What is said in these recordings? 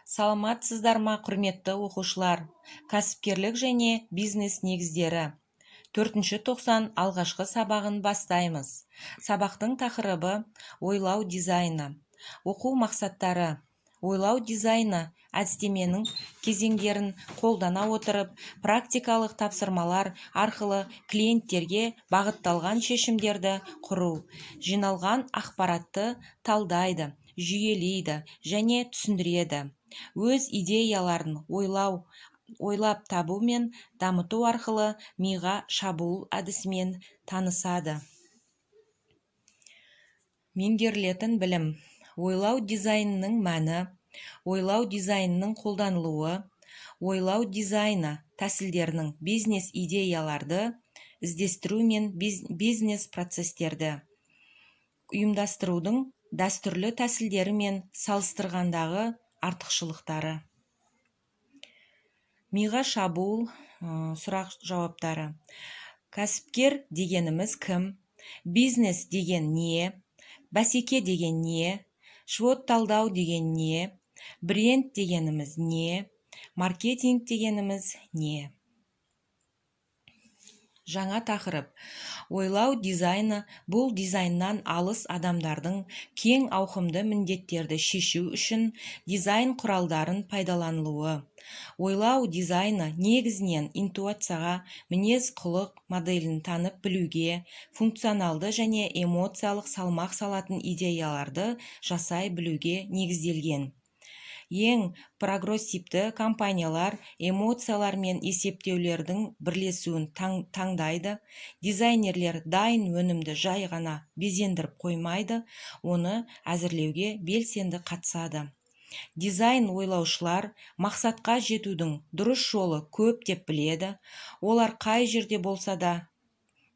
Саламатсыздар ма, құрметті оқушылар? Кәсіпкерлік және бизнес негіздері. 4-90 алғашқы сабағын бастаймыз. Сабақтың тақырыбы ойлау дизайны. Оқу мақсаттары. Ойлау дизайны әдістеменің кезеңдерін қолдана отырып, практикалық тапсырмалар арқылы клиенттерге бағытталған шешімдерді құру, жиналған ақпаратты талдайды, жүйелейді және түсіндіреді. Өз идеяларын ойлап табу мен дамыту арқылы миға шабуыл әдісімен танысады. Меңгерілетін білім. Ойлау дизайнының мәні, ойлау дизайнының қолданылуы, ойлау дизайны тәсілдерінің бизнес идеяларды іздестіру мен бизнес процестерді ұйымдастырудың дәстүрлі тәсілдері мен салыстырғандағы артықшылықтары. Миға шабуыл сұрақ жауаптары. Кәсіпкер дегеніміз кім? Бизнес деген не? Бәсеке деген не? Швот талдау деген не? Бренд дегеніміз не? Маркетинг дегеніміз не? Жаңа тақырып. Ойлау дизайны бұл дизайннан алыс адамдардың кең ауқымды міндеттерді шешу үшін дизайн құралдарын пайдаланылуы. Ойлау дизайны негізінен интуицияға, мінез-құлық моделін танып білуге, функционалды және эмоциялық салмақ салатын идеяларды жасай білуге негізделген. Ең прогрессивті компаниялар эмоциялар мен есептеулердің бірлесуін таңдайды. Дизайнерлер дайын өнімді жай ғана безендіріп қоймайды, оны әзірлеуге белсенді қатысады. Дизайн ойлаушылар мақсатқа жетудің дұрыс жолы көп деп біледі. Олар қай жерде болса да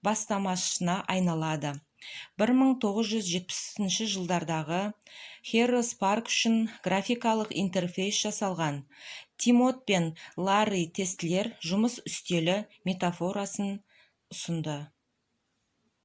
бастамашысына айналады. 1970 жылдардағы Harris Park үшін графикалық интерфейс жасалған. Тимот пен Ларри Тестлер жұмыс үстелі метафорасын ұсынды.